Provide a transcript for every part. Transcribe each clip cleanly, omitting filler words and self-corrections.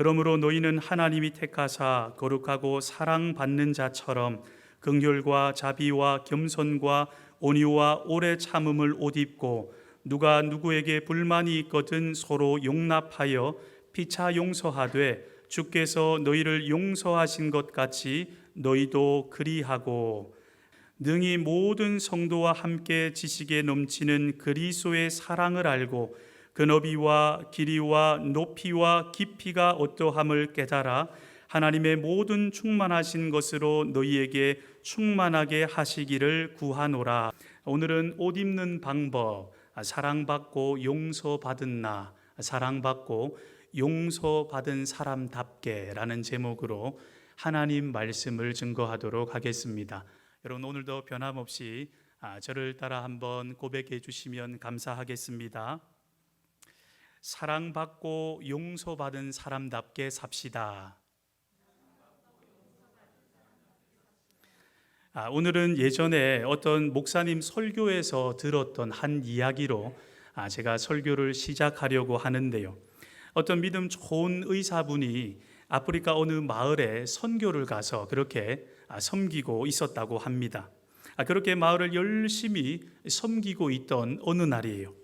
그러므로 너희는 하나님이 택하사 거룩하고 사랑받는 자처럼 긍휼과 자비와 겸손과 온유와 오래 참음을 옷 입고 누가 누구에게 불만이 있거든 서로 용납하여 피차 용서하되 주께서 너희를 용서하신 것 같이 너희도 그리하고 능히 모든 성도와 함께 지식에 넘치는 그리스도의 사랑을 알고 그 너비와 길이와 높이와 깊이가 어떠함을 깨달아 하나님의 모든 충만하신 것으로 너희에게 충만하게 하시기를 구하노라. 오늘은 옷 입는 방법, 사랑받고 용서받은 나, 사랑받고 용서받은 사람답게 라는 제목으로 하나님 말씀을 증거하도록 하겠습니다. 여러분, 오늘도 변함없이 저를 따라 한번 고백해 주시면 감사하겠습니다. 사랑받고 용서받은 사람답게 삽시다. 오늘은 예전에 어떤 목사님 설교에서 들었던 한 이야기로 제가 설교를 시작하려고 하는데요. 어떤 믿음 좋은 의사분이 아프리카 어느 마을에 선교를 가서 그렇게 섬기고 있었다고 합니다. 그렇게 마을을 열심히 섬기고 있던 어느 날이에요.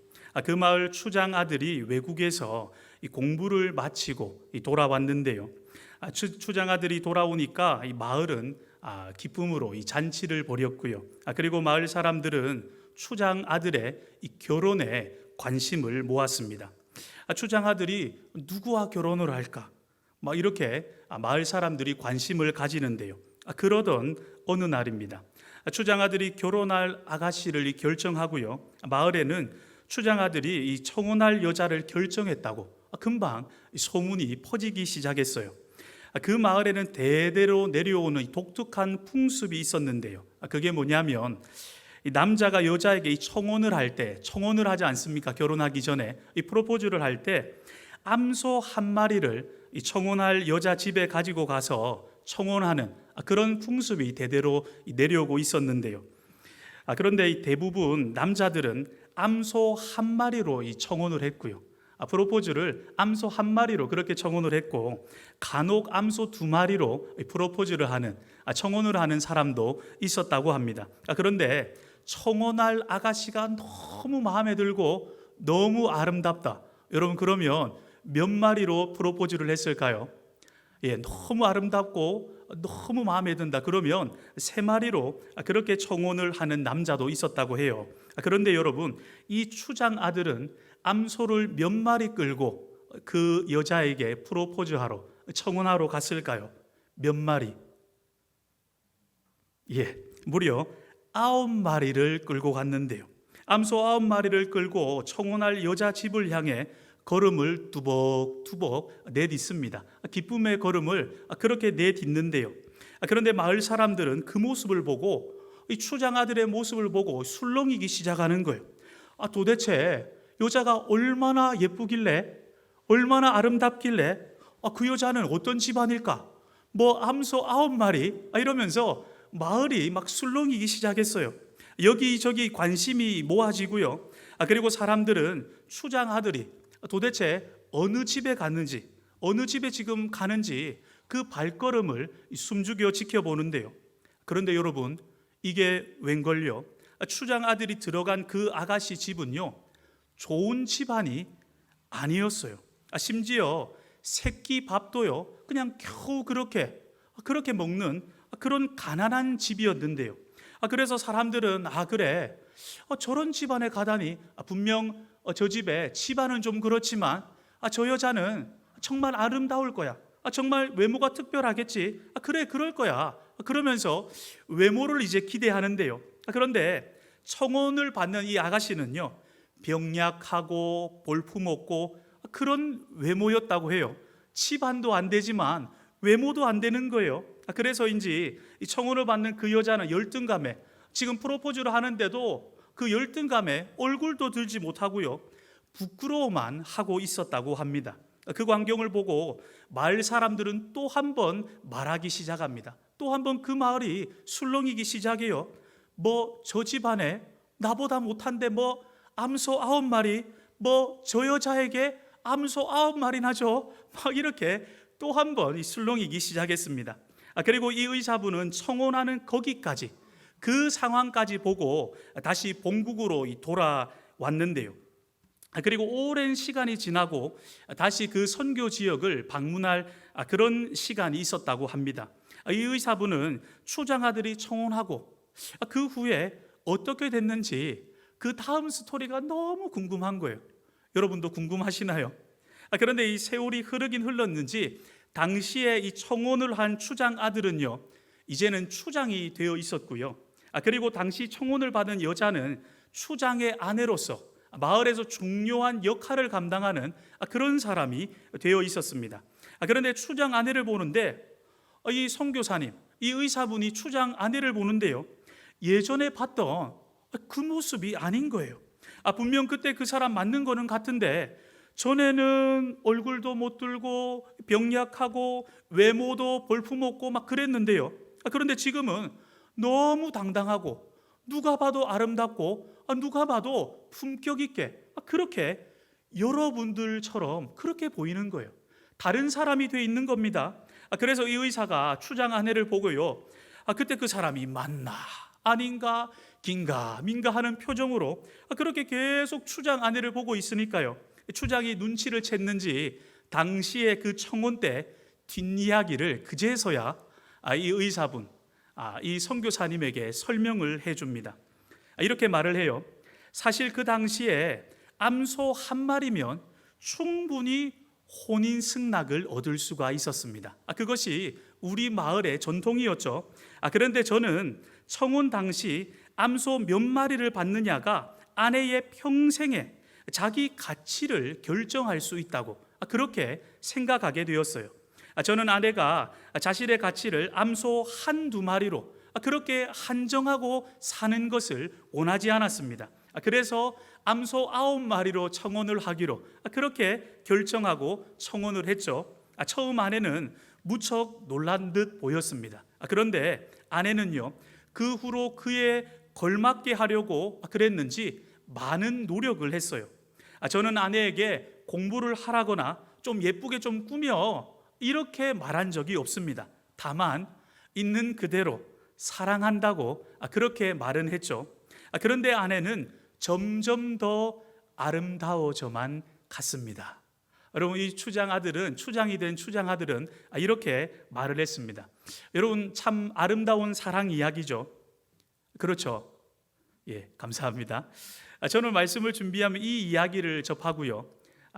그 마을 추장 아들이 외국에서 공부를 마치고 돌아왔는데요. 추장 아들이 돌아오니까 이 마을은 기쁨으로 이 잔치를 벌였고요. 그리고 마을 사람들은 추장 아들의 이 결혼에 관심을 모았습니다. 추장 아들이 누구와 결혼을 할까? 막 이렇게 마을 사람들이 관심을 가지는데요. 그러던 어느 날입니다. 추장 아들이 결혼할 아가씨를 결정하고요. 마을에는 추장 아들이 이 청혼할 여자를 결정했다고 금방 소문이 퍼지기 시작했어요. 그 마을에는 대대로 내려오는 독특한 풍습이 있었는데요. 그게 뭐냐면 이 남자가 여자에게 이 청혼을 할 때, 청혼을 하지 않습니까? 결혼하기 전에 이 프로포즈를 할 때 암소 한 마리를 이 청혼할 여자 집에 가지고 가서 청혼하는 그런 풍습이 대대로 내려오고 있었는데요. 그런데 대부분 남자들은 암소 한 마리로 이 청혼을 했고요. 프로포즈를 암소 한 마리로 그렇게 청혼을 했고, 간혹 암소 두 마리로 프로포즈를 하는, 청혼을 하는 사람도 있었다고 합니다. 그런데 청혼할 아가씨가 너무 마음에 들고 너무 아름답다. 여러분, 그러면 몇 마리로 프로포즈를 했을까요? 너무 아름답고 너무 마음에 든다. 그러면 세 마리로 그렇게 청혼을 하는 남자도 있었다고 해요. 그런데 여러분, 이 추장 아들은 암소를 몇 마리 끌고 그 여자에게 프로포즈하러, 청혼하러 갔을까요? 몇 마리? 무려 9마리를 끌고 갔는데요. 암소 9마리를 끌고 청혼할 여자 집을 향해 걸음을 두벅두벅 내딛습니다. 기쁨의 걸음을 그렇게 내딛는데요. 그런데 마을 사람들은 그 모습을 보고, 이 추장 아들의 모습을 보고 술렁이기 시작하는 거예요. 도대체 여자가 얼마나 예쁘길래, 얼마나 아름답길래 그 여자는 어떤 집안일까? 암소 9마리 이러면서 마을이 막 술렁이기 시작했어요. 여기저기 관심이 모아지고요. 그리고 사람들은 추장 아들이 도대체 어느 집에 갔는지, 어느 집에 지금 가는지 그 발걸음을 숨죽여 지켜보는데요. 그런데 여러분, 이게 웬걸요? 추장 아들이 들어간 그 아가씨 집은요, 좋은 집안이 아니었어요. 심지어 새끼 밥도요, 그냥 겨우 그렇게 먹는 그런 가난한 집이었는데요. 그래서 사람들은 그래, 저런 집안에 가다니, 분명 저 집에 집안은 좀 그렇지만 저 여자는 정말 아름다울 거야. 정말 외모가 특별하겠지. 그래, 그럴 거야. 그러면서 외모를 이제 기대하는데요. 그런데 청혼을 받는 이 아가씨는요, 병약하고 볼품없고 그런 외모였다고 해요. 집안도 안 되지만 외모도 안 되는 거예요. 그래서인지 이 청혼을 받는 그 여자는 열등감에, 지금 프로포즈를 하는데도 그 열등감에 얼굴도 들지 못하고요, 부끄러워만 하고 있었다고 합니다. 그 광경을 보고 마을 사람들은 또 한 번 말하기 시작합니다. 또 한 번 그 마을이 술렁이기 시작해요. 저 집안에 나보다 못한데 암소 9마리, 저 여자에게 암소 9마리나 줘. 막 이렇게 또 한 번 이 술렁이기 시작했습니다. 그리고 이 의사분은 청혼하는 거기까지, 그 상황까지 보고 다시 본국으로 돌아왔는데요. 그리고 오랜 시간이 지나고 다시 그 선교 지역을 방문할 그런 시간이 있었다고 합니다. 이 의사분은 추장아들이 청혼하고 그 후에 어떻게 됐는지 그 다음 스토리가 너무 궁금한 거예요. 여러분도 궁금하시나요? 그런데 이 세월이 흐르긴 흘렀는지 당시에 이 청혼을 한 추장 아들은요, 이제는 추장이 되어 있었고요. 그리고 당시 청혼을 받은 여자는 추장의 아내로서 마을에서 중요한 역할을 감당하는 그런 사람이 되어 있었습니다. 그런데 추장 아내를 보는데 이 선교사님, 이 의사분이 추장 아내를 보는데요, 예전에 봤던 그 모습이 아닌 거예요. 분명 그때 그 사람 맞는 거는 같은데 전에는 얼굴도 못 들고 병약하고 외모도 볼품없고 막 그랬는데요. 그런데 지금은 너무 당당하고 누가 봐도 아름답고 누가 봐도 품격 있게 그렇게 여러분들처럼 그렇게 보이는 거예요. 다른 사람이 돼 있는 겁니다. 그래서 이 의사가 추장 아내를 보고요, 그때 그 사람이 맞나 아닌가 긴가민가 하는 표정으로 그렇게 계속 추장 아내를 보고 있으니까요, 추장이 눈치를 챘는지 당시에 그 청혼 때 뒷이야기를 그제서야 이 의사분, 이 선교사님에게 설명을 해줍니다. 이렇게 말을 해요. 사실 그 당시에 암소 한 마리면 충분히 혼인 승낙을 얻을 수가 있었습니다. 그것이 우리 마을의 전통이었죠. 그런데 저는 청혼 당시 암소 몇 마리를 받느냐가 아내의 평생에 자기 가치를 결정할 수 있다고 그렇게 생각하게 되었어요. 저는 아내가 자신의 가치를 암소 한두 마리로 그렇게 한정하고 사는 것을 원하지 않았습니다. 그래서 암소 9마리로 청혼을 하기로 그렇게 결정하고 청혼을 했죠. 처음 아내는 무척 놀란 듯 보였습니다. 그런데 아내는요, 그 후로 그에 걸맞게 하려고 그랬는지 많은 노력을 했어요. 저는 아내에게 공부를 하라거나 좀 예쁘게 좀 꾸며 이렇게 말한 적이 없습니다. 다만 있는 그대로 사랑한다고 그렇게 말은 했죠. 그런데 아내는 점점 더 아름다워져만 갔습니다. 여러분, 이 추장이 된 추장 아들은 이렇게 말을 했습니다. 여러분, 참 아름다운 사랑 이야기죠. 그렇죠? 예, 감사합니다. 저는 말씀을 준비하면 이 이야기를 접하고요,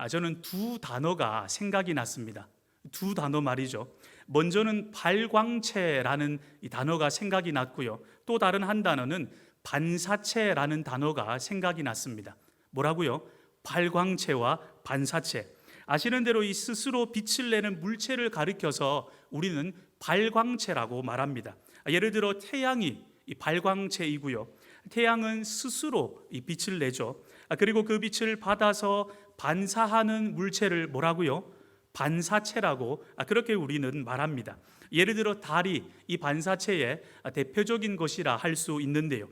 저는 두 단어가 생각이 났습니다. 두 단어 말이죠. 먼저는 발광체라는 이 단어가 생각이 났고요, 또 다른 한 단어는 반사체라는 단어가 생각이 났습니다. 뭐라고요? 발광체와 반사체. 아시는 대로 이 스스로 빛을 내는 물체를 가리켜서 우리는 발광체라고 말합니다. 예를 들어 태양이 이 발광체이고요, 태양은 스스로 이 빛을 내죠. 그리고 그 빛을 받아서 반사하는 물체를 뭐라고요? 반사체라고 그렇게 우리는 말합니다. 예를 들어 달이 이 반사체의 대표적인 것이라 할 수 있는데요.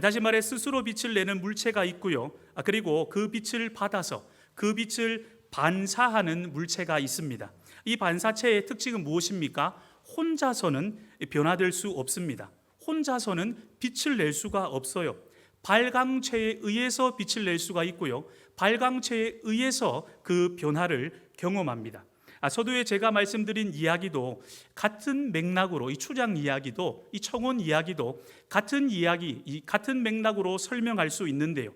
다시 말해 스스로 빛을 내는 물체가 있고요, 그리고 그 빛을 받아서 그 빛을 반사하는 물체가 있습니다. 이 반사체의 특징은 무엇입니까? 혼자서는 변화될 수 없습니다. 혼자서는 빛을 낼 수가 없어요. 발광체에 의해서 빛을 낼 수가 있고요, 발광체에 의해서 그 변화를 경험합니다. 서두에 제가 말씀드린 이야기도 같은 맥락으로, 이 추장 이야기도 이 청혼 이야기도 같은 이야기, 같은 맥락으로 설명할 수 있는데요,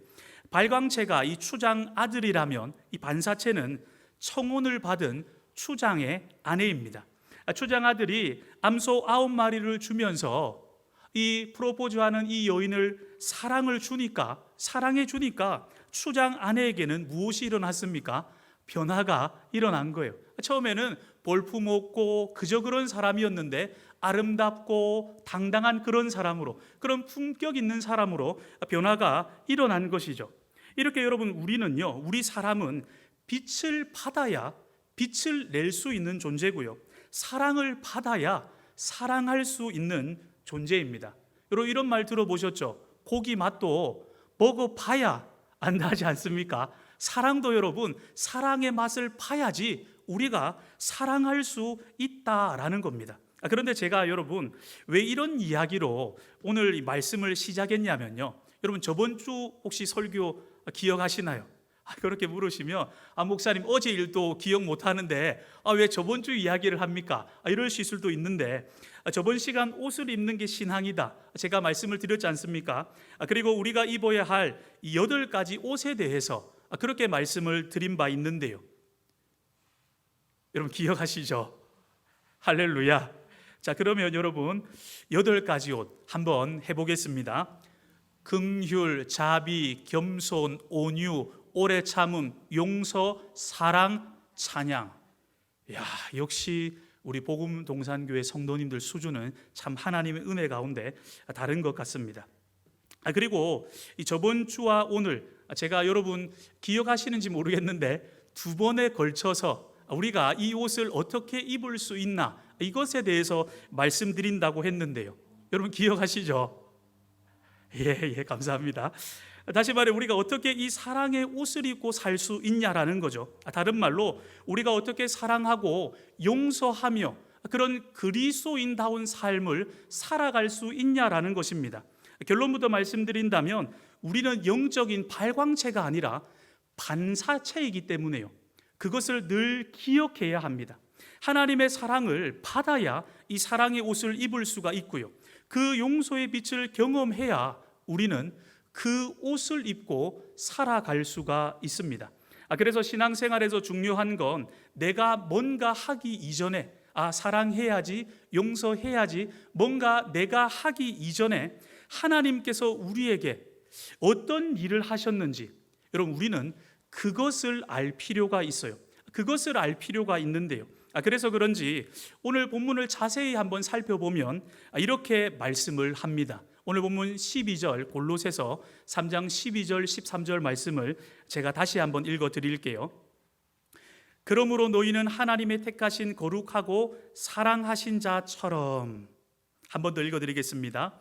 발광체가 이 추장 아들이라면 이 반사체는 청혼을 받은 추장의 아내입니다. 추장 아들이 암소 9마리를 주면서 이 프로포즈하는 이 여인을 사랑해 주니까 추장 아내에게는 무엇이 일어났습니까? 변화가 일어난 거예요. 처음에는 볼품없고 그저 그런 사람이었는데 아름답고 당당한 그런 사람으로, 그런 품격 있는 사람으로 변화가 일어난 것이죠. 이렇게 여러분, 우리 사람은 빛을 받아야 빛을 낼 수 있는 존재고요, 사랑을 받아야 사랑할 수 있는 존재입니다. 여러분, 이런 말 들어보셨죠? 고기 맛도 먹어봐야 안다지 않습니까? 사랑도 여러분, 사랑의 맛을 봐야지 우리가 사랑할 수 있다라는 겁니다. 그런데 제가 여러분 왜 이런 이야기로 오늘 이 말씀을 시작했냐면요, 여러분 저번 주 혹시 설교 기억하시나요? 그렇게 물으시면 목사님 어제 일도 기억 못하는데 왜 저번 주 이야기를 합니까? 이러실 수도 있는데, 저번 시간 옷을 입는 게 신앙이다 제가 말씀을 드렸지 않습니까? 그리고 우리가 입어야 할 8가지 옷에 대해서 그렇게 말씀을 드린 바 있는데요, 여러분 기억하시죠? 할렐루야. 자, 그러면 여러분 8가지 옷 한번 해보겠습니다. 긍휼, 자비, 겸손, 온유, 오래 참음, 용서, 사랑, 찬양. 역시 우리 복음 동산교회 성도님들 수준은 참 하나님의 은혜 가운데 다른 것 같습니다. 그리고 이 저번 주와 오늘 제가 여러분 기억하시는지 모르겠는데 2번에 걸쳐서 우리가 이 옷을 어떻게 입을 수 있나 이것에 대해서 말씀드린다고 했는데요, 여러분 기억하시죠? 예, 감사합니다. 다시 말해 우리가 어떻게 이 사랑의 옷을 입고 살 수 있냐라는 거죠. 다른 말로 우리가 어떻게 사랑하고 용서하며 그런 그리스도인다운 삶을 살아갈 수 있냐라는 것입니다. 결론부터 말씀드린다면 우리는 영적인 발광체가 아니라 반사체이기 때문에요, 그것을 늘 기억해야 합니다. 하나님의 사랑을 받아야 이 사랑의 옷을 입을 수가 있고요, 그 용서의 빛을 경험해야 우리는 그 옷을 입고 살아갈 수가 있습니다. 그래서 신앙생활에서 중요한 건 내가 뭔가 하기 이전에 사랑해야지, 용서해야지, 뭔가 내가 하기 이전에 하나님께서 우리에게 어떤 일을 하셨는지, 여러분 우리는 그것을 알 필요가 있어요. 그것을 알 필요가 있는데요, 그래서 그런지 오늘 본문을 자세히 한번 살펴보면 이렇게 말씀을 합니다. 오늘 본문 12절, 골로새서 3장 12절 13절 말씀을 제가 다시 한번 읽어 드릴게요. 그러므로 너희는 하나님의 택하신 거룩하고 사랑하신 자처럼, 한 번 더 읽어 드리겠습니다.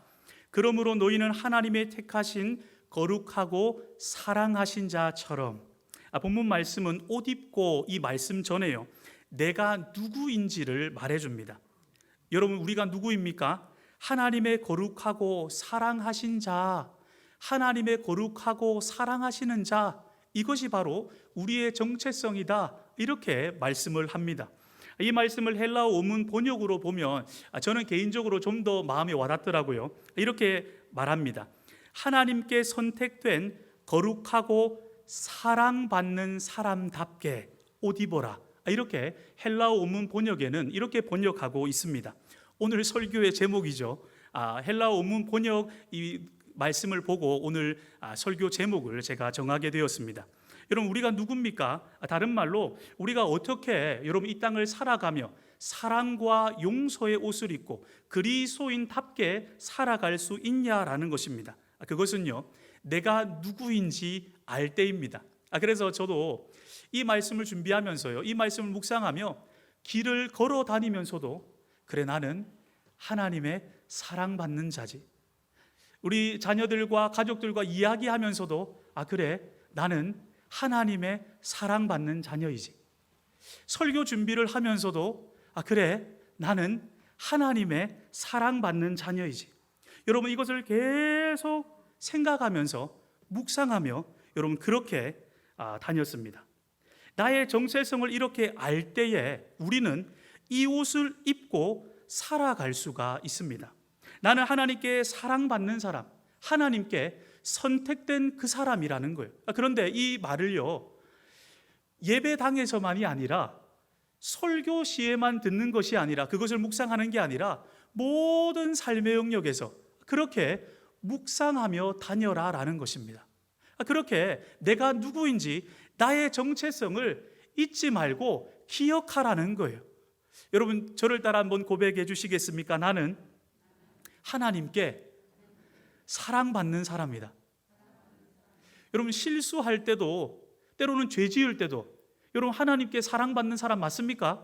그러므로 너희는 하나님의 택하신 거룩하고 사랑하신 자처럼. 본문 말씀은 옷 입고 이 말씀 전에요, 내가 누구인지를 말해줍니다. 여러분 우리가 누구입니까? 하나님의 거룩하고 사랑하신 자, 하나님의 거룩하고 사랑하시는 자, 이것이 바로 우리의 정체성이다 이렇게 말씀을 합니다. 이 말씀을 헬라어 원문 번역으로 보면 저는 개인적으로 좀 더 마음에 와닿더라고요. 이렇게 말합니다. 하나님께 선택된 거룩하고 사랑받는 사람답게 옷 입어라, 이렇게 헬라어 원문 번역에는 이렇게 번역하고 있습니다. 오늘 설교의 제목이죠. 헬라어 원문 번역 이 말씀을 보고 오늘 설교 제목을 제가 정하게 되었습니다. 여러분 우리가 누굽니까? 다른 말로 우리가 어떻게 여러분 이 땅을 살아가며 사랑과 용서의 옷을 입고 그리스도인답게 살아갈 수 있냐라는 것입니다. 그것은요, 내가 누구인지 알 때입니다. 그래서 저도 이 말씀을 준비하면서요, 이 말씀을 묵상하며 길을 걸어 다니면서도 그래, 나는 하나님의 사랑받는 자지. 우리 자녀들과 가족들과 이야기하면서도 그래, 나는 하나님의 사랑받는 자녀이지. 설교 준비를 하면서도 그래, 나는 하나님의 사랑받는 자녀이지. 여러분 이것을 계속 생각하면서 묵상하며 여러분 그렇게 다녔습니다. 나의 정체성을 이렇게 알 때에 우리는 이 옷을 입고 살아갈 수가 있습니다. 나는 하나님께 사랑받는 사람, 하나님께 선택된 그 사람이라는 거예요. 그런데 이 말을요, 예배당에서만이 아니라 설교 시에만 듣는 것이 아니라, 그것을 묵상하는 게 아니라 모든 삶의 영역에서 그렇게 묵상하며 다녀라라는 것입니다. 그렇게 내가 누구인지 나의 정체성을 잊지 말고 기억하라는 거예요. 여러분 저를 따라 한번 고백해 주시겠습니까? 나는 하나님께 사랑받는 사람이다. 여러분 실수할 때도, 때로는 죄 지을 때도 여러분 하나님께 사랑받는 사람 맞습니까?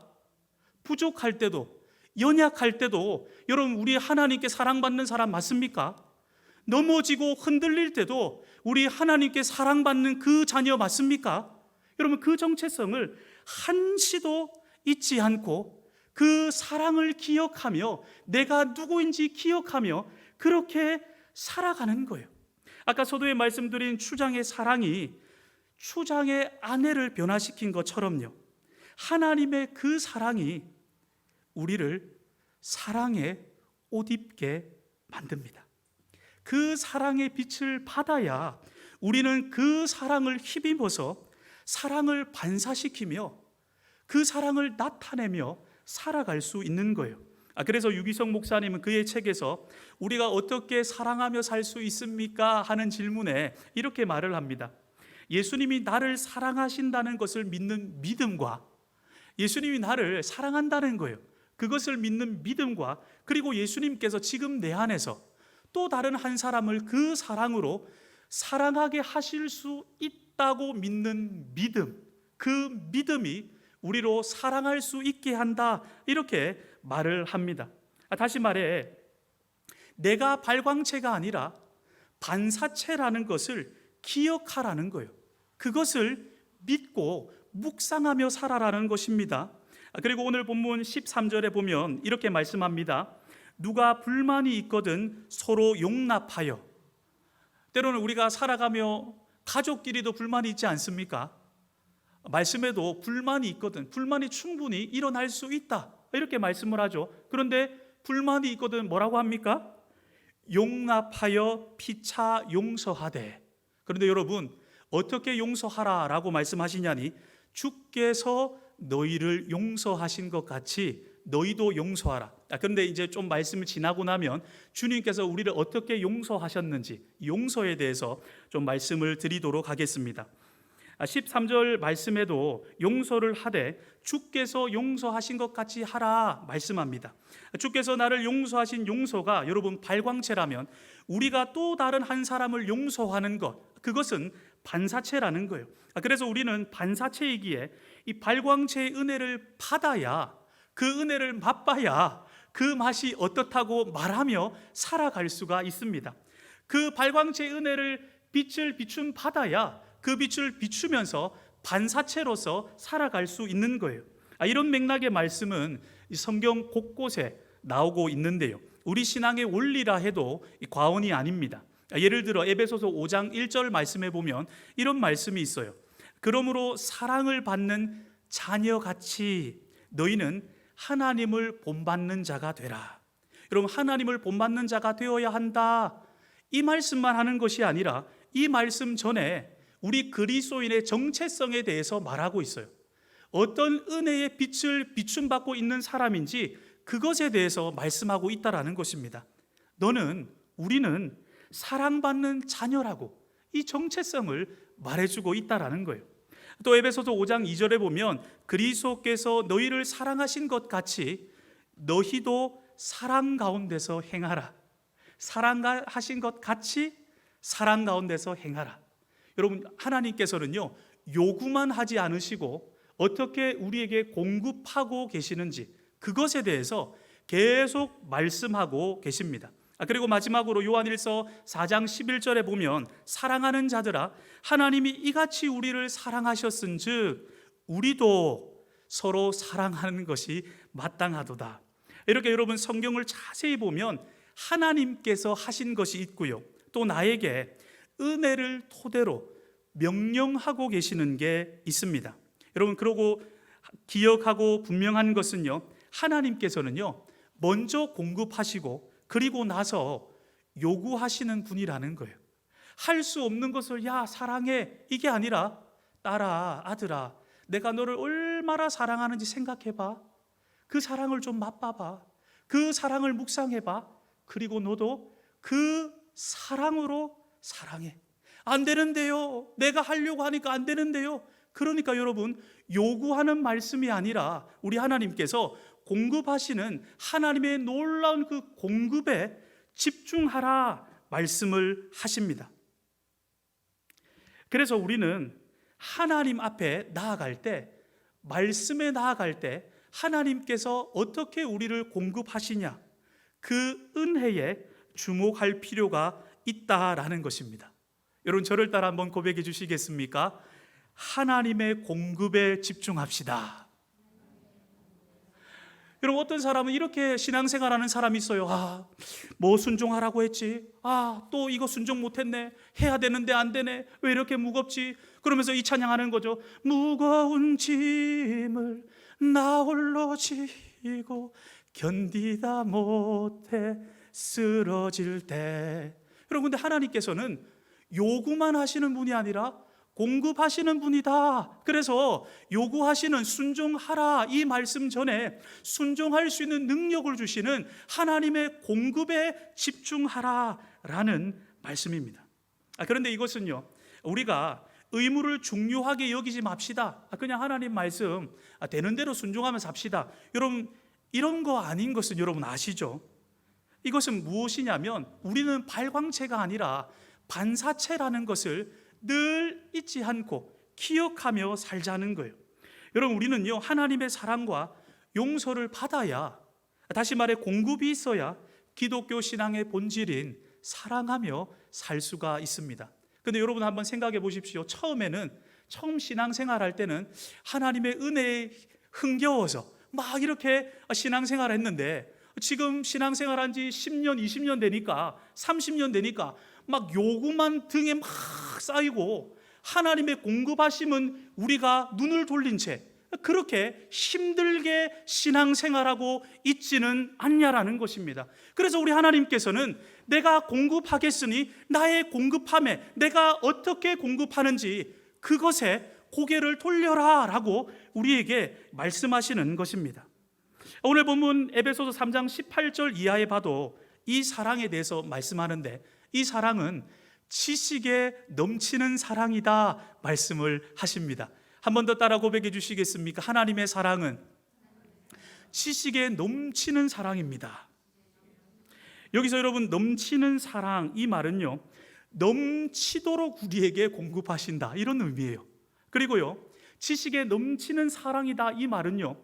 부족할 때도, 연약할 때도 여러분 우리 하나님께 사랑받는 사람 맞습니까? 넘어지고 흔들릴 때도 우리 하나님께 사랑받는 그 자녀 맞습니까? 여러분 그 정체성을 한시도 잊지 않고 그 사랑을 기억하며 내가 누구인지 기억하며 그렇게 살아가는 거예요. 아까 서두에 말씀드린 추장의 사랑이 추장의 아내를 변화시킨 것처럼요, 하나님의 그 사랑이 우리를 사랑에 옷 입게 만듭니다. 그 사랑의 빛을 받아야 우리는 그 사랑을 힘입어서 사랑을 반사시키며 그 사랑을 나타내며 살아갈 수 있는 거예요. 그래서 유기성 목사님은 그의 책에서 우리가 어떻게 사랑하며 살 수 있습니까? 하는 질문에 이렇게 말을 합니다. 예수님이 나를 사랑하신다는 것을 믿는 믿음과, 예수님이 나를 사랑한다는 거예요. 그것을 믿는 믿음과, 그리고 예수님께서 지금 내 안에서 또 다른 한 사람을 그 사랑으로 사랑하게 하실 수 있다고 믿는 믿음, 그 믿음이 우리로 사랑할 수 있게 한다, 이렇게 말을 합니다. 다시 말해, 내가 발광체가 아니라 반사체라는 것을 기억하라는 거예요. 그것을 믿고 묵상하며 살아라는 것입니다. 그리고 오늘 본문 13절에 보면 이렇게 말씀합니다. 누가 불만이 있거든 서로 용납하여. 때로는 우리가 살아가며 가족끼리도 불만이 있지 않습니까? 말씀에도 불만이 있거든, 불만이 충분히 일어날 수 있다, 이렇게 말씀을 하죠. 그런데 불만이 있거든 뭐라고 합니까? 용납하여 피차 용서하되. 그런데 여러분, 어떻게 용서하라라고 말씀하시냐니, 주께서 너희를 용서하신 것 같이 너희도 용서하라. 그런데 이제 좀 말씀을 지나고 나면 주님께서 우리를 어떻게 용서하셨는지, 용서에 대해서 좀 말씀을 드리도록 하겠습니다. 13절 말씀에도 용서를 하되 주께서 용서하신 것 같이 하라 말씀합니다. 주께서 나를 용서하신 용서가 여러분 발광체라면, 우리가 또 다른 한 사람을 용서하는 것, 그것은 반사체라는 거예요. 그래서 우리는 반사체이기에 이 발광체의 은혜를 받아야, 그 은혜를 맛봐야 그 맛이 어떻다고 말하며 살아갈 수가 있습니다. 그 발광체의 은혜를, 빛을 비춤 받아야 그 빛을 비추면서 반사체로서 살아갈 수 있는 거예요. 이런 맥락의 말씀은 성경 곳곳에 나오고 있는데요, 우리 신앙의 원리라 해도 과언이 아닙니다. 예를 들어 에베소서 5장 1절 말씀에 보면 이런 말씀이 있어요. 그러므로 사랑을 받는 자녀같이 너희는 하나님을 본받는 자가 되라. 여러분, 하나님을 본받는 자가 되어야 한다, 이 말씀만 하는 것이 아니라 이 말씀 전에 우리 그리스도인의 정체성에 대해서 말하고 있어요. 어떤 은혜의 빛을 비춤받고 있는 사람인지 그것에 대해서 말씀하고 있다라는 것입니다. 우리는 사랑받는 자녀라고 이 정체성을 말해주고 있다라는 거예요. 또 에베소서 5장 2절에 보면 그리스도께서 너희를 사랑하신 것 같이 너희도 사랑 가운데서 행하라. 사랑하신 것 같이 사랑 가운데서 행하라. 여러분, 하나님께서는요, 요구만 하지 않으시고 어떻게 우리에게 공급하고 계시는지 그것에 대해서 계속 말씀하고 계십니다. 그리고 마지막으로 요한일서 4장 11절에 보면 사랑하는 자들아, 하나님이 이같이 우리를 사랑하셨은즉 우리도 서로 사랑하는 것이 마땅하도다. 이렇게 여러분, 성경을 자세히 보면 하나님께서 하신 것이 있고요, 또 나에게 은혜를 토대로 명령하고 계시는 게 있습니다. 여러분, 그러고 기억하고 분명한 것은요, 하나님께서는요 먼저 공급하시고 그리고 나서 요구하시는 분이라는 거예요. 할 수 없는 것을 야 사랑해, 이게 아니라 딸아, 아들아, 내가 너를 얼마나 사랑하는지 생각해봐. 그 사랑을 좀 맛봐봐. 그 사랑을 묵상해봐. 그리고 너도 그 사랑으로 사랑해. 안 되는데요, 내가 하려고 하니까 안 되는데요. 그러니까 여러분, 요구하는 말씀이 아니라 우리 하나님께서 공급하시는 하나님의 놀라운 그 공급에 집중하라 말씀을 하십니다. 그래서 우리는 하나님 앞에 나아갈 때, 말씀에 나아갈 때 하나님께서 어떻게 우리를 공급하시냐, 그 은혜에 주목할 필요가 있다라는 것입니다. 여러분, 저를 따라 한번 고백해 주시겠습니까? 하나님의 공급에 집중합시다. 여러분, 어떤 사람은 이렇게 신앙생활하는 사람이 있어요. 뭐 순종하라고 했지? 또 이거 순종 못했네. 해야 되는데 안 되네. 왜 이렇게 무겁지? 그러면서 이 찬양하는 거죠. 무거운 짐을 나 홀로 지고 견디다 못해 쓰러질 때. 여러분, 근데 하나님께서는 요구만 하시는 분이 아니라 공급하시는 분이다. 그래서 요구하시는 순종하라 이 말씀 전에 순종할 수 있는 능력을 주시는 하나님의 공급에 집중하라 라는 말씀입니다. 그런데 이것은요, 우리가 의무를 중요하게 여기지 맙시다. 그냥 하나님 말씀 되는 대로 순종하면서 삽시다. 여러분, 이런 거 아닌 것은 여러분 아시죠? 이것은 무엇이냐면 우리는 발광체가 아니라 반사체라는 것을 늘 잊지 않고 기억하며 살자는 거예요. 여러분, 우리는요, 하나님의 사랑과 용서를 받아야, 다시 말해 공급이 있어야 기독교 신앙의 본질인 사랑하며 살 수가 있습니다. 근데 여러분 한번 생각해 보십시오. 처음 신앙생활 할 때는 하나님의 은혜에 흥겨워서 막 이렇게 신앙생활 했는데, 지금 신앙생활 한 지 10년, 20년 되니까, 30년 되니까 막 요구만 등에 막 쌓이고 하나님의 공급하심은 우리가 눈을 돌린 채 그렇게 힘들게 신앙생활하고 있지는 않냐라는 것입니다. 그래서 우리 하나님께서는 내가 공급하겠으니 나의 공급함에 내가 어떻게 공급하는지 그것에 고개를 돌려라 라고 우리에게 말씀하시는 것입니다. 오늘 본문 에베소서 3장 18절 이하에 봐도 이 사랑에 대해서 말씀하는데, 이 사랑은 지식에 넘치는 사랑이다 말씀을 하십니다. 한 번 더 따라 고백해 주시겠습니까? 하나님의 사랑은 지식에 넘치는 사랑입니다. 여기서 여러분, 넘치는 사랑, 이 말은요, 넘치도록 우리에게 공급하신다 이런 의미예요. 그리고요, 지식에 넘치는 사랑이다 이 말은요,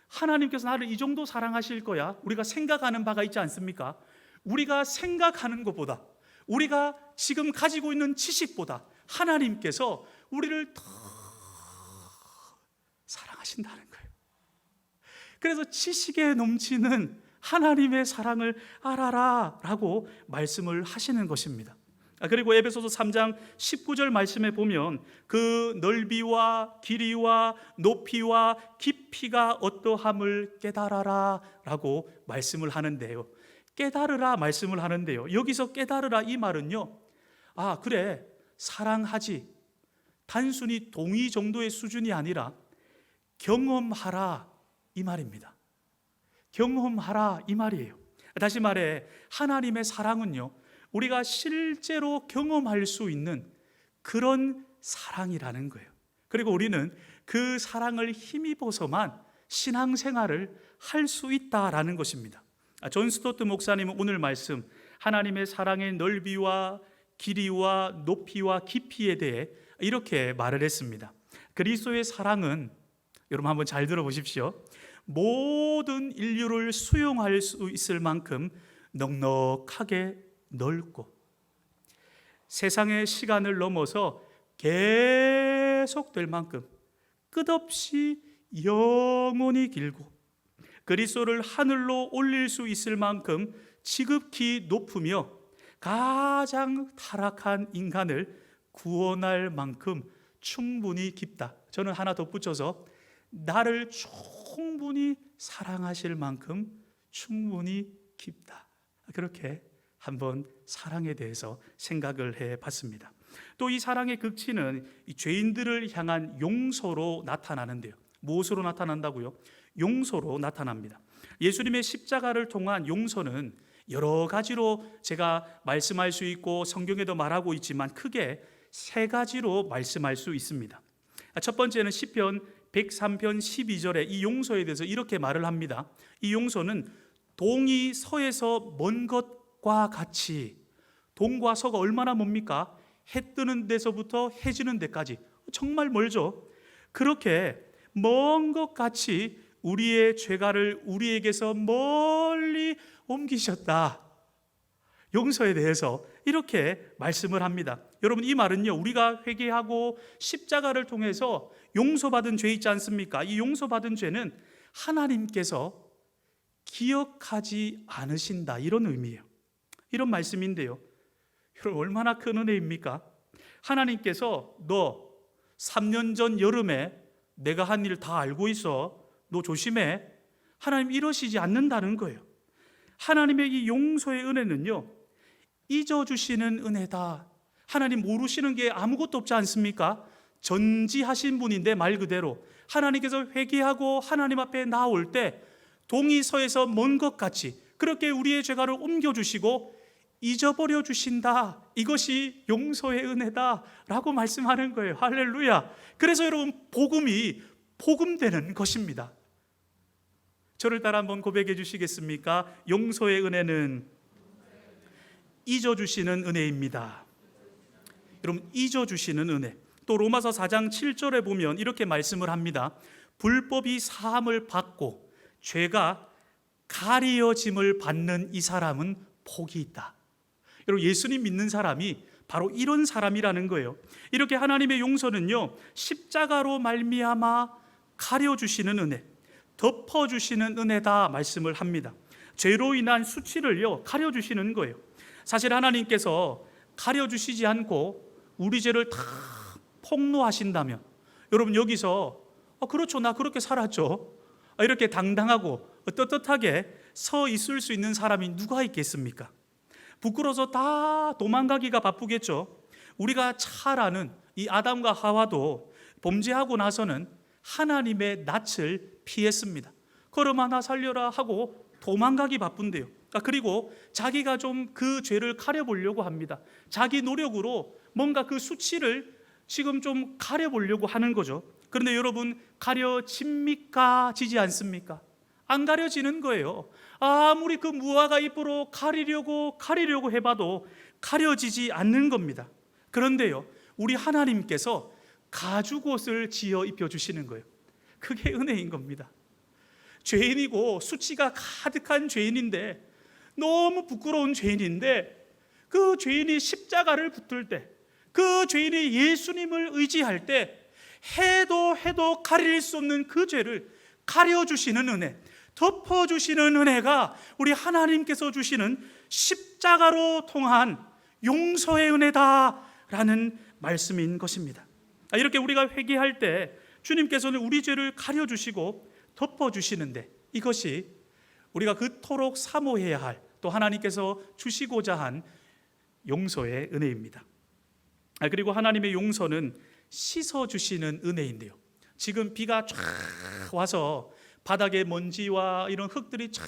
하나님께서 나를 이 정도 사랑하실 거야 우리가 생각하는 바가 있지 않습니까? 우리가 생각하는 것보다, 우리가 지금 가지고 있는 지식보다 하나님께서 우리를 더 사랑하신다는 거예요. 그래서 지식에 넘치는 하나님의 사랑을 알아라 라고 말씀을 하시는 것입니다. 그리고 에베소서 3장 19절 말씀에 보면 그 넓이와 길이와 높이와 깊이가 어떠함을 깨달아라 라고 말씀을 하는데요, 깨달으라 말씀을 하는데요, 여기서 깨달으라 이 말은요, 그래 사랑하지, 단순히 동의 정도의 수준이 아니라 경험하라 이 말입니다. 경험하라 이 말이에요. 다시 말해 하나님의 사랑은요, 우리가 실제로 경험할 수 있는 그런 사랑이라는 거예요. 그리고 우리는 그 사랑을 힘입어서만 신앙생활을 할 수 있다라는 것입니다. 존 스토트 목사님은 오늘 말씀 하나님의 사랑의 넓이와 길이와 높이와 깊이에 대해 이렇게 말을 했습니다. 그리스도의 사랑은, 여러분 한번 잘 들어보십시오, 모든 인류를 수용할 수 있을 만큼 넉넉하게 넓고 세상의 시간을 넘어서 계속될 만큼 끝없이 영원히 길고 그리스도를 하늘로 올릴 수 있을 만큼 지극히 높으며 가장 타락한 인간을 구원할 만큼 충분히 깊다. 저는 하나 덧붙여서 나를 충분히 사랑하실 만큼 충분히 깊다. 그렇게 한번 사랑에 대해서 생각을 해봤습니다. 또 이 사랑의 극치는 이 죄인들을 향한 용서로 나타나는데요. 무엇으로 나타난다고요? 용서로 나타납니다. 예수님의 십자가를 통한 용서는 여러 가지로 제가 말씀할 수 있고 성경에도 말하고 있지만 크게 세 가지로 말씀할 수 있습니다. 첫 번째는 시편 103편 12절에 이 용서에 대해서 이렇게 말을 합니다. 이 용서는 동이 서에서 먼 것과 같이, 동과 서가 얼마나 멉니까? 해 뜨는 데서부터 해 지는 데까지 정말 멀죠. 그렇게 먼 것 같이 우리의 죄가를 우리에게서 멀리 옮기셨다. 용서에 대해서 이렇게 말씀을 합니다. 여러분, 이 말은요, 우리가 회개하고 십자가를 통해서 용서받은 죄 있지 않습니까? 이 용서받은 죄는 하나님께서 기억하지 않으신다, 이런 의미예요. 이런 말씀인데요, 여러분, 얼마나 큰 은혜입니까? 하나님께서 너 3년 전 여름에 내가 한 일 다 알고 있어, 너 조심해, 하나님 이러시지 않는다는 거예요. 하나님의 이 용서의 은혜는요, 잊어주시는 은혜다. 하나님 모르시는 게 아무것도 없지 않습니까? 전지하신 분인데, 말 그대로 하나님께서 회개하고 하나님 앞에 나올 때 동이 서에서 먼 것 같이 그렇게 우리의 죄가를 옮겨주시고 잊어버려 주신다. 이것이 용서의 은혜다 라고 말씀하는 거예요. 할렐루야. 그래서 여러분, 복음이 복음되는 것입니다. 저를 따라 한번 고백해 주시겠습니까? 용서의 은혜는 잊어주시는 은혜입니다. 여러분, 잊어주시는 은혜. 또 로마서 4장 7절에 보면 이렇게 말씀을 합니다. 불법이 사함을 받고 죄가 가리어짐을 받는 이 사람은 복이 있다. 여러분, 예수님 믿는 사람이 바로 이런 사람이라는 거예요. 이렇게 하나님의 용서는요, 십자가로 말미암아 가려주시는 은혜, 덮어주시는 은혜다 말씀을 합니다. 죄로 인한 수치를요, 가려주시는 거예요. 사실 하나님께서 가려주시지 않고 우리 죄를 다 폭로하신다면, 여러분, 여기서 그렇죠, 나 그렇게 살았죠, 이렇게 당당하고 떳떳하게 서 있을 수 있는 사람이 누가 있겠습니까? 부끄러워서 다 도망가기가 바쁘겠죠. 우리가 잘 아는 이 아담과 하와도 범죄하고 나서는 하나님의 낯을 피했습니다. 걸음아 나 살려라 하고 도망가기 바쁜데요. 그리고 자기가 좀 그 죄를 가려보려고 합니다. 자기 노력으로 뭔가 그 수치를 지금 좀 가려보려고 하는 거죠. 그런데 여러분, 가려집니까? 지지 않습니까? 안 가려지는 거예요. 아무리 그 무화과 잎으로 가리려고 해봐도 가려지지 않는 겁니다. 그런데요, 우리 하나님께서 가죽옷을 지어 입혀주시는 거예요. 그게 은혜인 겁니다. 죄인이고 수치가 가득한 죄인인데, 너무 부끄러운 죄인인데, 그 죄인이 십자가를 붙들 때, 그 죄인이 예수님을 의지할 때 해도 가릴 수 없는 그 죄를 가려주시는 은혜, 덮어주시는 은혜가 우리 하나님께서 주시는 십자가로 통한 용서의 은혜다라는 말씀인 것입니다. 이렇게 우리가 회개할 때 주님께서는 우리 죄를 가려주시고 덮어주시는데, 이것이 우리가 그토록 사모해야 할, 또 하나님께서 주시고자 한 용서의 은혜입니다. 그리고 하나님의 용서는 씻어주시는 은혜인데요, 지금 비가 쫙 와서 바닥에 먼지와 이런 흙들이 쫙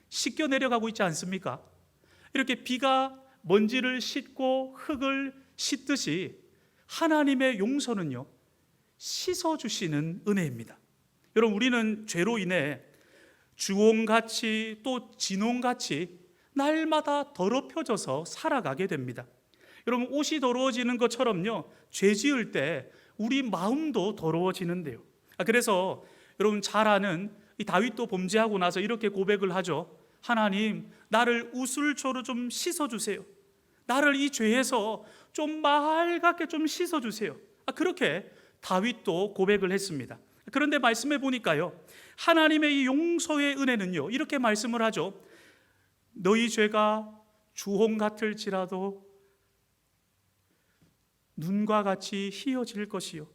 씻겨 내려가고 있지 않습니까? 이렇게 비가 먼지를 씻고 흙을 씻듯이 하나님의 용서는요, 씻어주시는 은혜입니다. 여러분, 우리는 죄로 인해 주홍같이 또 진홍같이 날마다 더럽혀져서 살아가게 됩니다. 여러분, 옷이 더러워지는 것처럼요, 죄 지을 때 우리 마음도 더러워지는데요. 그래서 여러분 잘 아는 이 다윗도 범죄하고 나서 이렇게 고백을 하죠. 하나님, 나를 우슬초로 좀 씻어주세요. 나를 이 죄에서 좀 맑게 좀 씻어주세요. 그렇게 다윗도 고백을 했습니다. 그런데 말씀해 보니까요, 하나님의 이 용서의 은혜는요, 이렇게 말씀을 하죠. 너희 죄가 주홍 같을지라도 눈과 같이 희어질 것이요,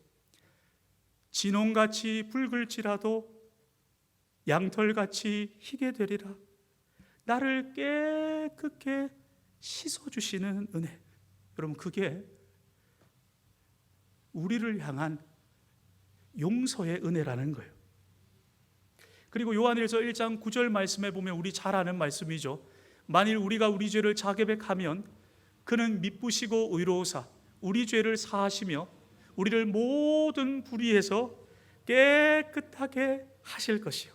진홍같이 붉을지라도 양털같이 희게 되리라. 나를 깨끗게 씻어주시는 은혜. 여러분, 그게 우리를 향한 용서의 은혜라는 거예요. 그리고 요한일서 1장 9절 말씀에 보면 우리 잘 아는 말씀이죠. 만일 우리가 우리 죄를 자백하면 그는 미쁘시고 의로우사 우리 죄를 사하시며 우리를 모든 불의에서 깨끗하게 하실 것이요,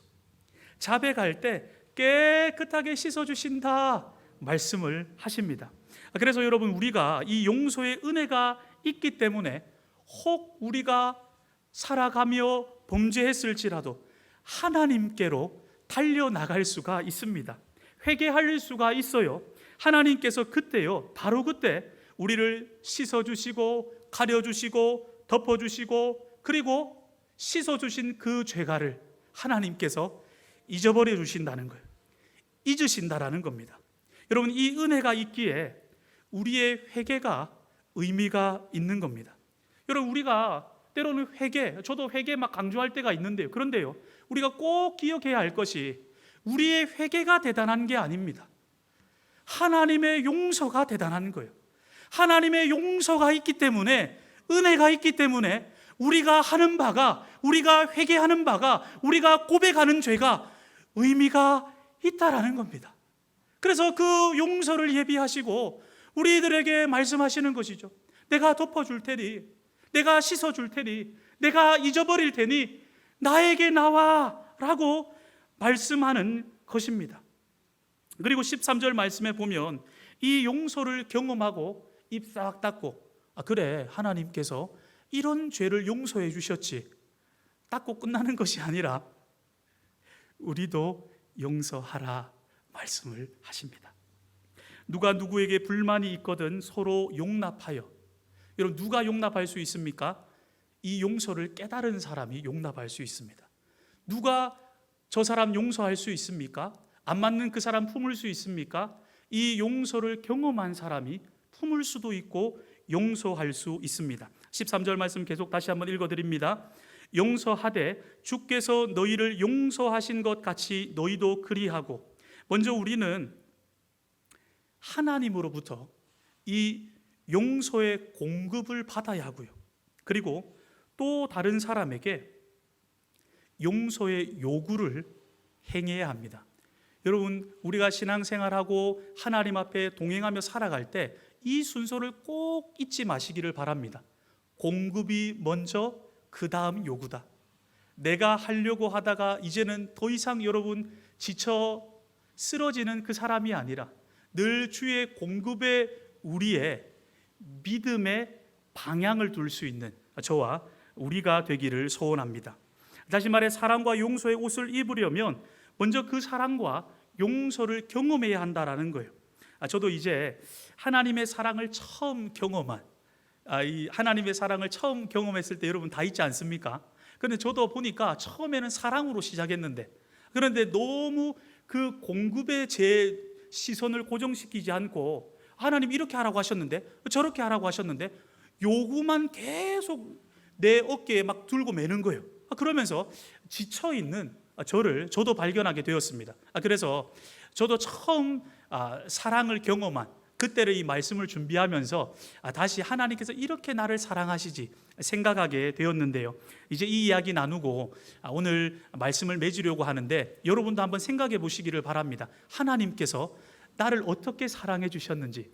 자백할 때 깨끗하게 씻어주신다 말씀을 하십니다. 그래서 여러분, 우리가 이 용서의 은혜가 있기 때문에 혹 우리가 살아가며 범죄했을지라도 하나님께로 달려나갈 수가 있습니다. 회개할 수가 있어요. 하나님께서 그때요, 바로 그때 우리를 씻어주시고 가려주시고 덮어주시고 그리고 씻어주신 그 죄가를 하나님께서 잊어버려 주신다는 거예요. 잊으신다라는 겁니다. 여러분, 이 은혜가 있기에 우리의 회개가 의미가 있는 겁니다. 여러분, 우리가 때로는 회개, 저도 회개 막 강조할 때가 있는데요. 그런데요, 우리가 꼭 기억해야 할 것이 우리의 회개가 대단한 게 아닙니다. 하나님의 용서가 대단한 거예요. 하나님의 용서가 있기 때문에, 은혜가 있기 때문에 우리가 하는 바가, 우리가 회개하는 바가, 우리가 고백하는 죄가 의미가 있다라는 겁니다. 그래서 그 용서를 예비하시고 우리들에게 말씀하시는 것이죠. 내가 덮어줄 테니, 내가 씻어줄 테니, 내가 잊어버릴 테니 나에게 나와 라고 말씀하는 것입니다. 그리고 13절 말씀에 보면 이 용서를 경험하고 입 싹 닫고, 그래, 하나님께서 이런 죄를 용서해 주셨지, 닫고 끝나는 것이 아니라 우리도 용서하라 말씀을 하십니다. 누가 누구에게 불만이 있거든 서로 용납하여. 여러분, 누가 용납할 수 있습니까? 이 용서를 깨달은 사람이 용납할 수 있습니다. 누가 저 사람 용서할 수 있습니까? 안 맞는 그 사람 품을 수 있습니까? 이 용서를 경험한 사람이 품을 수도 있고 용서할 수 있습니다. 13절 말씀 계속 다시 한번 읽어드립니다. 용서하되 주께서 너희를 용서하신 것 같이 너희도 그리하고. 먼저 우리는 하나님으로부터 이 용서의 공급을 받아야 하고요, 그리고 또 다른 사람에게 용서의 요구를 행해야 합니다. 여러분, 우리가 신앙생활하고 하나님 앞에 동행하며 살아갈 때 이 순서를 꼭 잊지 마시기를 바랍니다. 공급이 먼저, 그 다음 요구다. 내가 하려고 하다가 이제는 더 이상 여러분 지쳐 쓰러지는 그 사람이 아니라 늘 주의 공급에 우리의 믿음의 방향을 둘 수 있는 저와 우리가 되기를 소원합니다. 다시 말해, 사랑과 용서의 옷을 입으려면 먼저 그 사랑과 용서를 경험해야 한다라는 거예요. 저도 이제 하나님의 사랑을 처음 경험한, 이 하나님의 사랑을 처음 경험했을 때 여러분 다 있지 않습니까? 그런데 저도 보니까 처음에는 사랑으로 시작했는데, 그런데 너무 그 공급에 제 시선을 고정시키지 않고 하나님 이렇게 하라고 하셨는데, 저렇게 하라고 하셨는데 요구만 계속 내 어깨에 막 들고 매는 거예요. 그러면서 지쳐있는 저도 발견하게 되었습니다. 그래서 저도 처음 사랑을 경험한 그때를 이 말씀을 준비하면서 다시 하나님께서 이렇게 나를 사랑하시지 생각하게 되었는데요. 이제 이 이야기 나누고 오늘 말씀을 맺으려고 하는데, 여러분도 한번 생각해 보시기를 바랍니다. 하나님께서 나를 어떻게 사랑해 주셨는지.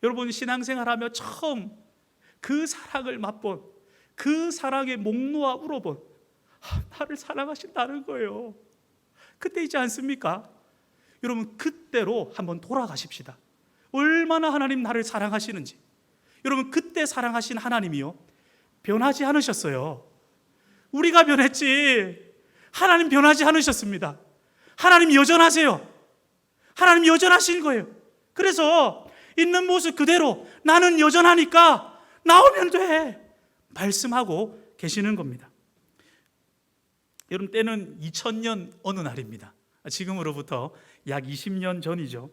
여러분, 신앙생활하며 처음 그 사랑을 맛본, 그 사랑의 목 놓아 울어본, 나를 사랑하신다는 거예요. 그때 있지 않습니까? 여러분, 그때로 한번 돌아가십시다. 얼마나 하나님 나를 사랑하시는지. 여러분, 그때 사랑하신 하나님이요, 변하지 않으셨어요. 우리가 변했지 하나님 변하지 않으셨습니다. 하나님 여전하세요. 하나님 여전하신 거예요. 그래서 있는 모습 그대로 나는 여전하니까 나오면 돼 말씀하고 계시는 겁니다. 여러분, 때는 2000년 어느 날입니다. 지금으로부터 약 20년 전이죠.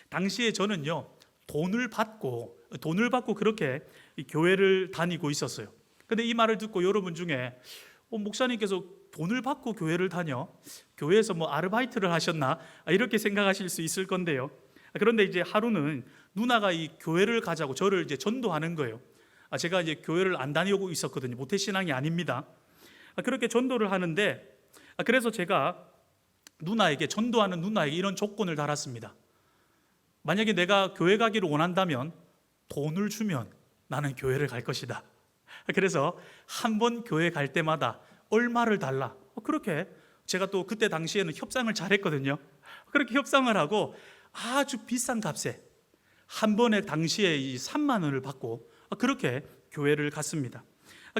당시에 저는요, 돈을 받고 그렇게 교회를 다니고 있었어요. 근데 이 말을 듣고 여러분 중에 목사님께서 돈을 받고 교회를 다녀? 교회에서 뭐 아르바이트를 하셨나? 이렇게 생각하실 수 있을 건데요. 그런데 이제 하루는 누나가 이 교회를 가자고 저를 이제 전도하는 거예요. 제가 이제 교회를 안 다니고 있었거든요. 모태신앙이 아닙니다. 그렇게 전도를 하는데, 그래서 제가 전도하는 누나에게 이런 조건을 달았습니다. 만약에 내가 교회 가기를 원한다면 돈을 주면 나는 교회를 갈 것이다. 그래서 한 번 교회 갈 때마다 얼마를 달라. 그렇게 제가 또 그때 당시에는 협상을 잘했거든요. 그렇게 협상을 하고 아주 비싼 값에 한 번에 당시에 3만 원을 받고 그렇게 교회를 갔습니다.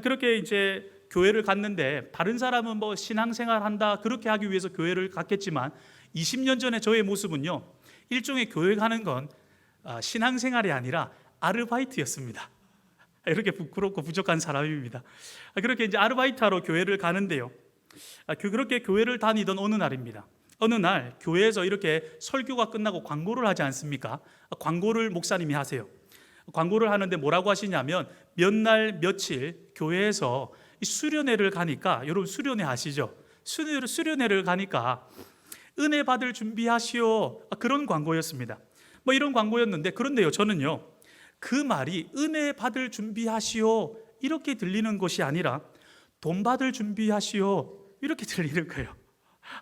그렇게 이제 교회를 갔는데, 다른 사람은 뭐 신앙생활 한다 그렇게 하기 위해서 교회를 갔겠지만 20년 전에 저의 모습은요, 일종의 교회 가는 건 신앙생활이 아니라 아르바이트였습니다. 이렇게 부끄럽고 부족한 사람입니다. 그렇게 이제 아르바이트하러 교회를 가는데요. 그렇게 교회를 다니던 어느 날입니다. 어느 날 교회에서 이렇게 설교가 끝나고 광고를 하지 않습니까? 광고를 목사님이 하세요. 광고를 하는데 뭐라고 하시냐면 몇 날 며칠 교회에서 수련회를 가니까, 여러분 수련회 아시죠? 수련회를 가니까 은혜 받을 준비하시오, 그런 광고였습니다. 뭐 이런 광고였는데, 그런데요 저는요 그 말이 은혜 받을 준비하시오 이렇게 들리는 것이 아니라 돈 받을 준비하시오 이렇게 들리는 거예요.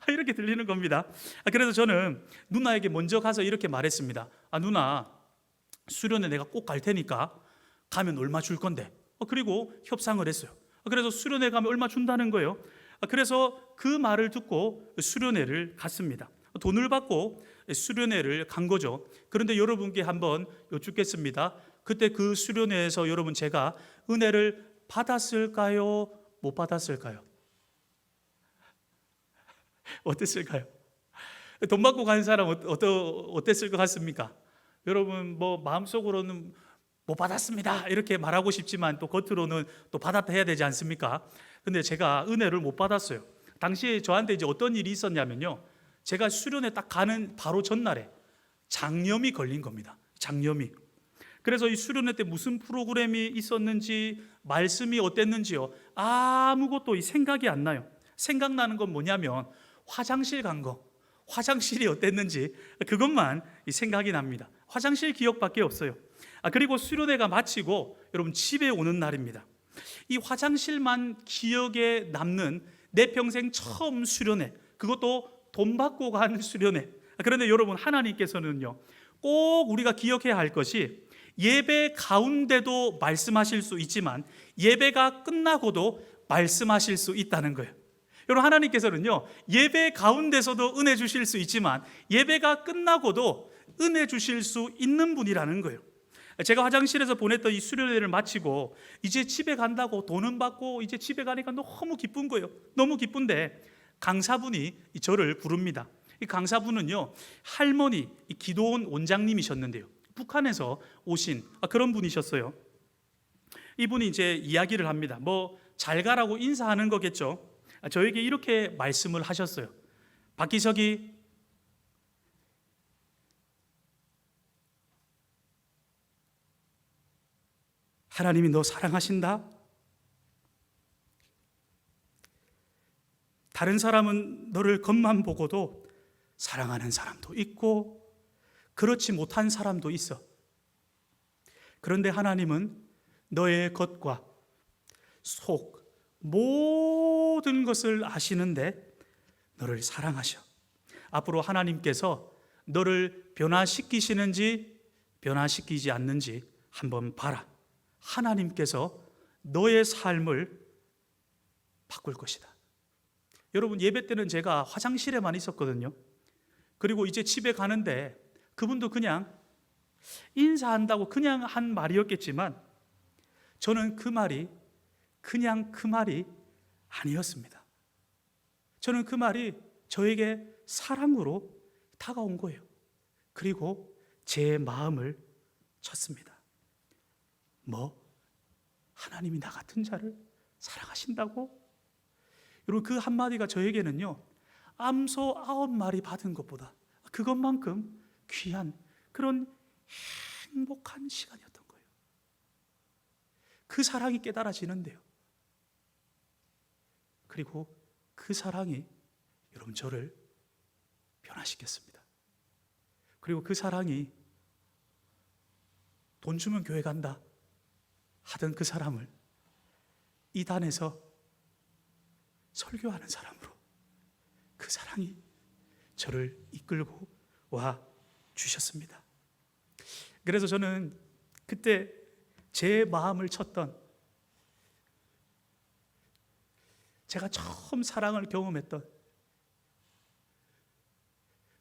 이렇게 들리는 겁니다. 그래서 저는 누나에게 먼저 가서 이렇게 말했습니다. 누나, 수련회 내가 꼭 갈 테니까 가면 얼마 줄 건데. 그리고 협상을 했어요. 그래서 수련회 가면 얼마 준다는 거예요. 그래서 그 말을 듣고 수련회를 갔습니다. 돈을 받고 수련회를 간 거죠. 그런데 여러분께 한번 여쭙겠습니다. 그때 그 수련회에서 여러분 제가 은혜를 받았을까요? 못 받았을까요? 어땠을까요? 돈 받고 간 사람 어땠을 것 같습니까? 여러분 뭐 마음속으로는 못 받았습니다 이렇게 말하고 싶지만 또 겉으로는 또 받았다 해야 되지 않습니까? 근데 제가 은혜를 못 받았어요. 당시에 저한테 이제 어떤 일이 있었냐면요, 제가 수련회 딱 가는 바로 전날에 장염이 걸린 겁니다. 장염이. 그래서 이 수련회 때 무슨 프로그램이 있었는지, 말씀이 어땠는지요, 아무것도 생각이 안 나요. 생각나는 건 뭐냐면 화장실 간 거, 화장실이 어땠는지 그것만 생각이 납니다. 화장실 기억밖에 없어요. 그리고 수련회가 마치고 여러분 집에 오는 날입니다. 이 화장실만 기억에 남는 내 평생 처음 수련회, 그것도 돈 받고 간 수련회. 그런데 여러분 하나님께서는요 꼭 우리가 기억해야 할 것이, 예배 가운데도 말씀하실 수 있지만 예배가 끝나고도 말씀하실 수 있다는 거예요. 여러분 하나님께서는요 예배 가운데서도 은혜 주실 수 있지만 예배가 끝나고도 은혜 주실 수 있는 분이라는 거예요. 제가 화장실에서 보냈던 이 수련회를 마치고 이제 집에 간다고 돈은 받고 이제 집에 가니까 너무 기쁜 거예요. 너무 기쁜데 강사분이 저를 부릅니다. 이 강사분은요 할머니 기도원 원장님이셨는데요, 북한에서 오신 그런 분이셨어요. 이분이 이제 이야기를 합니다. 뭐 잘 가라고 인사하는 거겠죠. 저에게 이렇게 말씀을 하셨어요. 박기석이, 하나님이 너 사랑하신다. 다른 사람은 너를 겉만 보고도 사랑하는 사람도 있고 그렇지 못한 사람도 있어. 그런데 하나님은 너의 겉과 속 모든 것을 아시는데 너를 사랑하셔. 앞으로 하나님께서 너를 변화시키시는지 변화시키지 않는지 한번 봐라. 하나님께서 너의 삶을 바꿀 것이다. 여러분 예배 때는 제가 화장실에만 있었거든요. 그리고 이제 집에 가는데 그분도 그냥 인사한다고 그냥 한 말이었겠지만 저는 그 말이 그냥 그 말이 아니었습니다. 저는 그 말이 저에게 사랑으로 다가온 거예요. 그리고 제 마음을 쳤습니다. 뭐? 하나님이 나 같은 자를 사랑하신다고? 여러분 그 한마디가 저에게는요 암소 9마리 받은 것보다 그것만큼 귀한 그런 행복한 시간이었던 거예요. 그 사랑이 깨달아지는데요, 그리고 그 사랑이 여러분 저를 변화시켰습니다. 그리고 그 사랑이 돈 주면 교회 간다 하던 그 사람을 이단에서 설교하는 사람으로 그 사랑이 저를 이끌고 와 주셨습니다. 그래서 저는 그때 제 마음을 쳤던, 제가 처음 사랑을 경험했던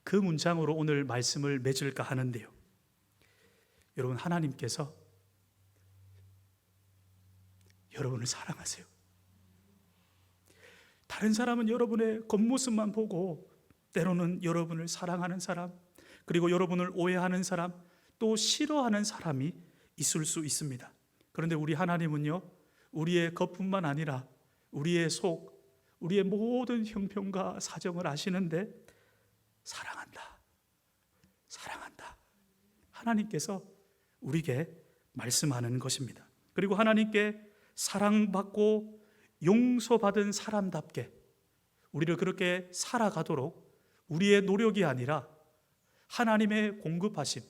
그 문장으로 오늘 말씀을 맺을까 하는데요, 여러분 하나님께서 여러분을 사랑하세요. 다른 사람은 여러분의 겉모습만 보고 때로는 여러분을 사랑하는 사람, 그리고 여러분을 오해하는 사람, 또 싫어하는 사람이 있을 수 있습니다. 그런데 우리 하나님은요, 우리의 겉뿐만 아니라 우리의 속, 우리의 모든 형편과 사정을 아시는데 사랑한다, 사랑한다. 하나님께서 우리에게 말씀하는 것입니다. 그리고 하나님께 사랑받고 용서받은 사람답게 우리를 그렇게 살아가도록 우리의 노력이 아니라 하나님의 공급하심,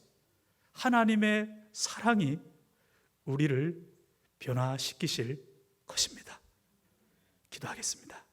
하나님의 사랑이 우리를 변화시키실 것입니다. 기도하겠습니다.